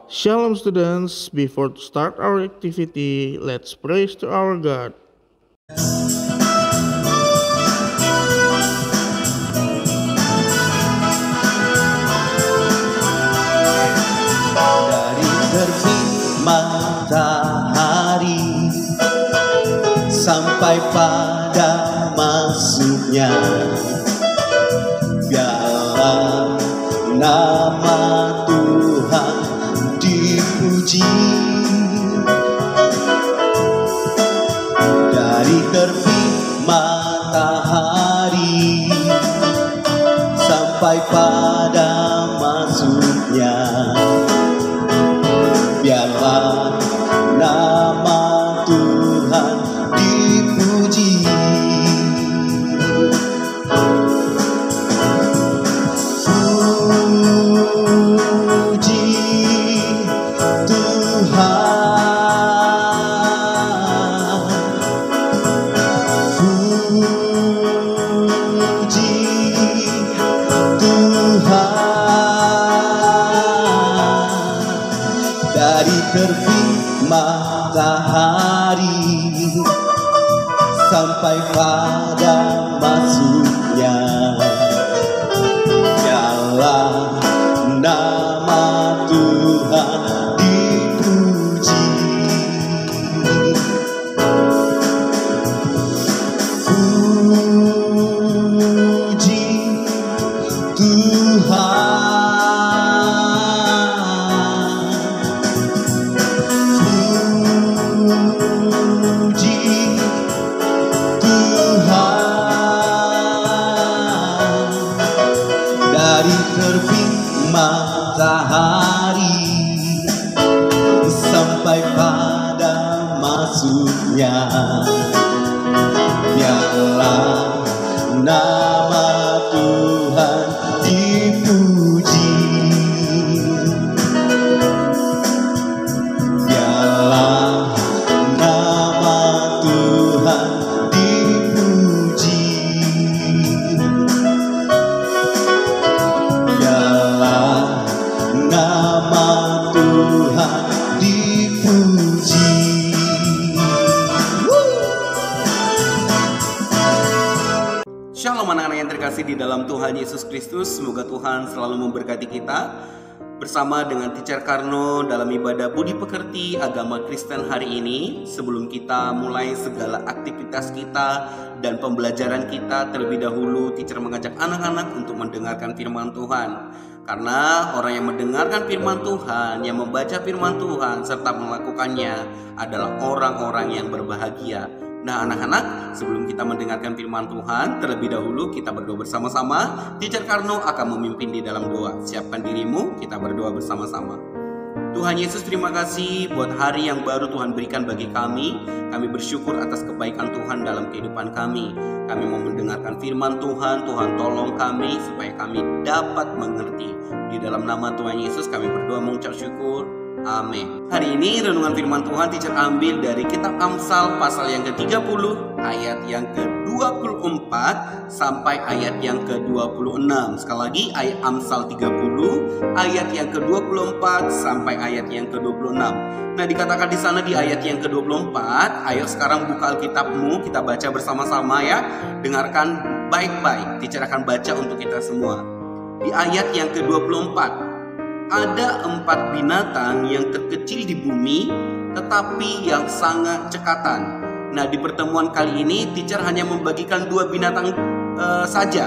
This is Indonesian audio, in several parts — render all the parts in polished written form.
Shalom students, before to start our activity, let's praise to our God. Dari terbit matahari sampai pada masuknya, biarlah nama Tuhan dipuji. Dari terbit matahari sampai pada masuknya, biarlah nama Tuhan dipuji. Puji Tuhan, puji Tuhan. Dari terbit matahari sampai pada masuknya, biarlah nama Tuhan dipuji. Puji Tuhan, puji Tuhan. Dari terbit matahari sampai pada masuknya, biarlah nama Tuhan dipuji. Biarlah nama Tuhan dipuji. Biarlah nama Tuhan dipuji. Shalom anak-anak yang terkasih di dalam Tuhan Yesus Kristus. Semoga Tuhan selalu memberkati kita. Bersama dengan Teacher Karno dalam ibadah Budi Pekerti Agama Kristen hari ini, sebelum kita mulai segala aktivitas kita dan pembelajaran kita, terlebih dahulu Teacher mengajak anak-anak untuk mendengarkan firman Tuhan. Karena orang yang mendengarkan firman Tuhan, yang membaca firman Tuhan serta melakukannya adalah orang-orang yang berbahagia. Nah anak-anak, sebelum kita mendengarkan firman Tuhan, terlebih dahulu kita berdoa bersama-sama. Teacher Karno akan memimpin di dalam doa. Siapkan dirimu, kita berdoa bersama-sama. Tuhan Yesus, terima kasih buat hari yang baru Tuhan berikan bagi kami. Kami bersyukur atas kebaikan Tuhan dalam kehidupan kami. Kami mau mendengarkan firman Tuhan. Tuhan tolong kami supaya kami dapat mengerti. Di dalam nama Tuhan Yesus kami berdoa mengucap syukur. Amin. Hari ini renungan firman Tuhan Teacher ambil dari kitab Amsal pasal yang ke-30 ayat yang ke-24 sampai ayat yang ke-26. Sekali lagi, ayat Amsal 30 ayat yang ke-24 sampai ayat yang ke-26. Nah, dikatakan di sana di ayat yang ke-24, ayo sekarang buka Alkitabmu, kita baca bersama-sama ya. Dengarkan baik-baik. Teacher akan baca untuk kita semua. Di ayat yang ke-24, ada 4 binatang yang terkecil di bumi, tetapi yang sangat cekatan. Nah, di pertemuan kali ini, Teacher hanya membagikan 2 binatang saja.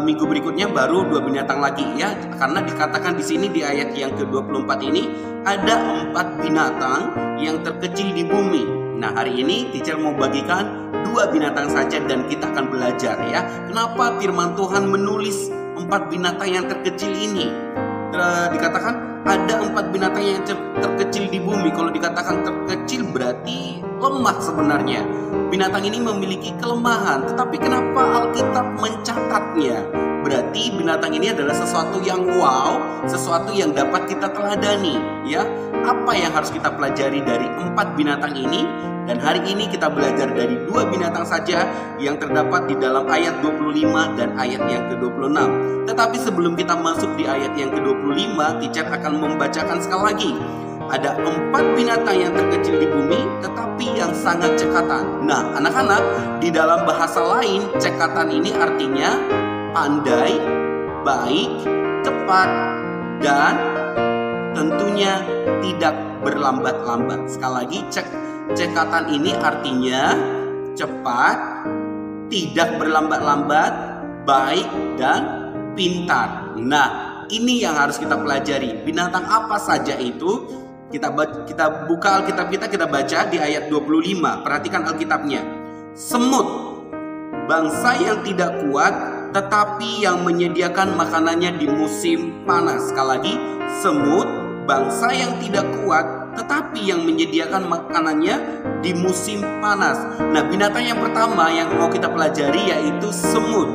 Minggu berikutnya baru 2 binatang lagi ya, karena dikatakan di sini di ayat yang ke-24 ini ada 4 binatang yang terkecil di bumi. Nah, hari ini Teacher mau bagikan 2 binatang saja dan kita akan belajar ya, kenapa firman Tuhan menulis 4 binatang yang terkecil ini. Dikatakan ada 4 binatang yang terkecil di bumi. Kalau dikatakan terkecil berarti lemah sebenarnya. Binatang ini memiliki kelemahan, tetapi kenapa Alkitab mencatatnya? berarti binatang ini adalah sesuatu yang wow, sesuatu yang dapat kita teladani, ya. Apa yang harus kita pelajari dari 4 binatang ini? Dan hari ini kita belajar dari 2 binatang saja yang terdapat di dalam ayat 25 dan ayat yang ke-26. Tetapi sebelum kita masuk di ayat yang ke-25, teacher akan membacakan sekali lagi. Ada 4 binatang yang terkecil di bumi, tetapi yang sangat cekatan. Nah, anak-anak, di dalam bahasa lain, cekatan ini artinya pandai, baik, cepat, dan tentunya tidak berlambat-lambat. Sekali lagi, cekatan ini artinya cepat, tidak berlambat-lambat, baik, dan pintar. Nah, ini yang harus kita pelajari. Binatang apa saja itu? Kita buka Alkitab kita baca di ayat 25. Perhatikan Alkitabnya. Semut, bangsa yang tidak kuat, tetapi yang menyediakan makanannya di musim panas. Sekali lagi, semut, bangsa yang tidak kuat, tetapi yang menyediakan makanannya di musim panas. Nah, binatang yang pertama yang mau kita pelajari yaitu semut.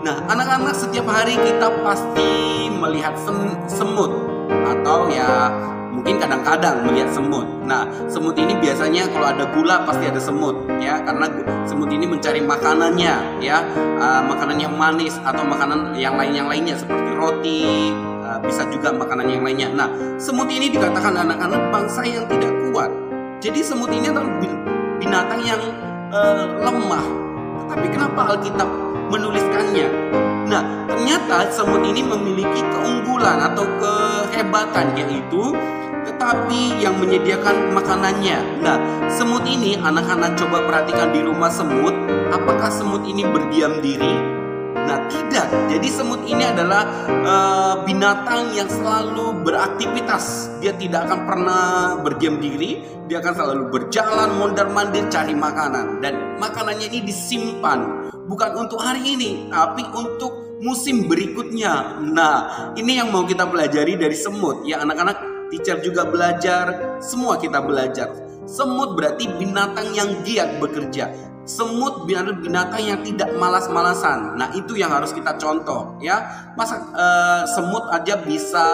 Nah, anak-anak, setiap hari kita pasti melihat semut, atau ya mungkin kadang-kadang melihat semut. Nah, semut ini biasanya kalau ada gula pasti ada semut, ya, karena semut ini mencari makanannya, ya, makanan yang manis atau makanan yang lainnya seperti roti, bisa juga makanan yang lainnya. Nah, semut ini dikatakan anak-anak bangsa yang tidak kuat. Jadi semut ini adalah binatang yang lemah. Tetapi kenapa Alkitab menuliskannya? Nah, ternyata semut ini memiliki keunggulan atau kehebatan, yaitu tetapi yang menyediakan makanannya. Nah, semut ini anak-anak coba perhatikan di rumah semut. Apakah semut ini berdiam diri? Nah, tidak. Jadi semut ini adalah binatang yang selalu beraktivitas. Dia tidak akan pernah berdiam diri. Dia akan selalu berjalan, mondar-mandir cari makanan. Dan makanannya ini disimpan bukan untuk hari ini, tapi untuk musim berikutnya. Nah, ini yang mau kita pelajari dari semut. Ya, anak-anak, teacher juga belajar, semua kita belajar. Semut berarti binatang yang giat bekerja. Semut binatang yang tidak malas-malasan. Nah, itu yang harus kita contoh, ya. Masa semut aja bisa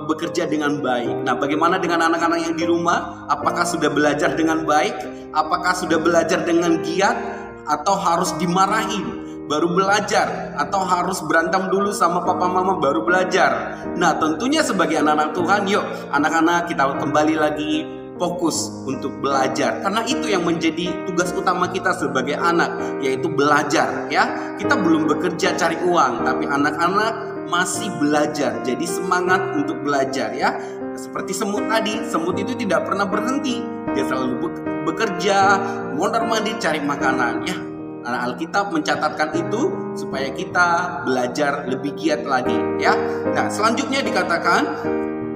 bekerja dengan baik. Nah, bagaimana dengan anak-anak yang di rumah? Apakah sudah belajar dengan baik? Apakah sudah belajar dengan giat? Atau harus dimarahin baru belajar? Atau harus berantem dulu sama papa mama baru belajar? Nah, tentunya sebagai anak-anak Tuhan, yuk anak-anak kita kembali lagi fokus untuk belajar, karena itu yang menjadi tugas utama kita sebagai anak, yaitu belajar, ya. Kita belum bekerja cari uang, tapi anak-anak masih belajar, jadi semangat untuk belajar, ya. Seperti semut tadi, semut itu tidak pernah berhenti, dia selalu bekerja, mondar-mandir cari makanan, ya. Nah, Alkitab mencatatkan itu supaya kita belajar lebih giat lagi, ya. Nah, selanjutnya dikatakan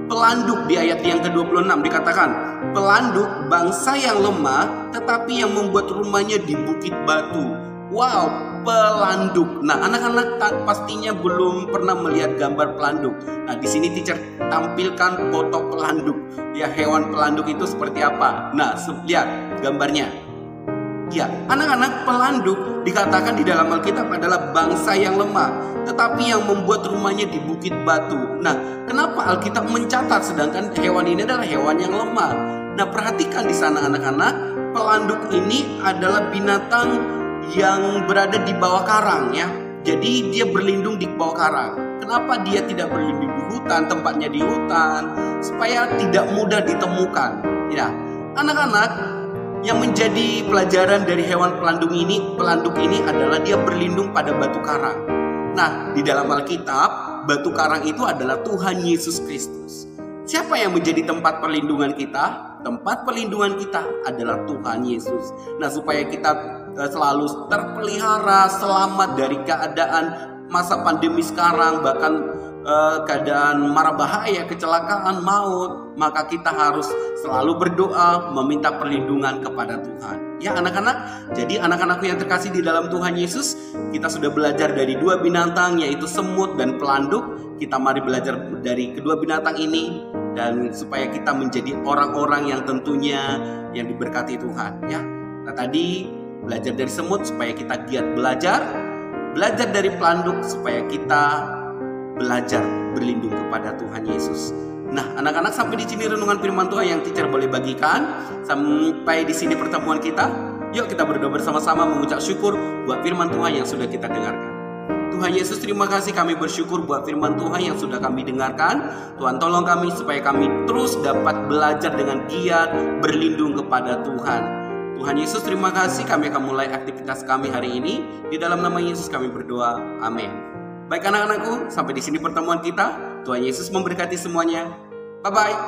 pelanduk di ayat yang ke-26 dikatakan, pelanduk bangsa yang lemah tetapi yang membuat rumahnya di bukit batu. Wow, pelanduk. Nah, anak-anak pastinya belum pernah melihat gambar pelanduk. Nah, di sini teacher tampilkan foto pelanduk. Ya, hewan pelanduk itu seperti apa? Nah, lihat gambarnya. Ya, anak-anak, pelanduk dikatakan di dalam Alkitab adalah bangsa yang lemah, tetapi yang membuat rumahnya di bukit batu. Nah, kenapa Alkitab mencatat sedangkan hewan ini adalah hewan yang lemah? Nah, perhatikan di sana anak-anak, pelanduk ini adalah binatang yang berada di bawah karang, ya. Jadi dia berlindung di bawah karang. Kenapa dia tidak berlindung di hutan, tempatnya di hutan, supaya tidak mudah ditemukan. Ya, anak-anak, yang menjadi pelajaran dari hewan pelanduk ini adalah dia berlindung pada batu karang. Nah, di dalam Alkitab, batu karang itu adalah Tuhan Yesus Kristus. Siapa yang menjadi tempat perlindungan kita? Tempat perlindungan kita adalah Tuhan Yesus. Nah, supaya kita selalu terpelihara, selamat dari keadaan masa pandemi sekarang, bahkan keadaan mara bahaya, kecelakaan, maut, maka kita harus selalu berdoa, meminta perlindungan kepada Tuhan. Ya anak-anak, jadi anak-anakku yang terkasih di dalam Tuhan Yesus, kita sudah belajar dari 2 binatang, yaitu semut dan pelanduk. Kita mari belajar dari kedua binatang ini, dan supaya kita menjadi orang-orang yang tentunya yang diberkati Tuhan, ya. Nah, tadi belajar dari semut supaya kita giat belajar belajar dari pelanduk supaya kita belajar berlindung kepada Tuhan Yesus. Nah, anak-anak, sampai di sini renungan firman Tuhan yang teacher boleh bagikan. Sampai di sini pertemuan kita. Yuk kita berdoa bersama-sama mengucap syukur buat firman Tuhan yang sudah kita dengarkan. Tuhan Yesus, terima kasih, kami bersyukur buat firman Tuhan yang sudah kami dengarkan. Tuhan, tolong kami supaya kami terus dapat belajar dengan giat berlindung kepada Tuhan. Tuhan Yesus, terima kasih, kami akan mulai aktivitas kami hari ini. Di dalam nama Yesus kami berdoa, amin. Baik anak-anakku, sampai di sini pertemuan kita. Tuhan Yesus memberkati semuanya. Bye-bye.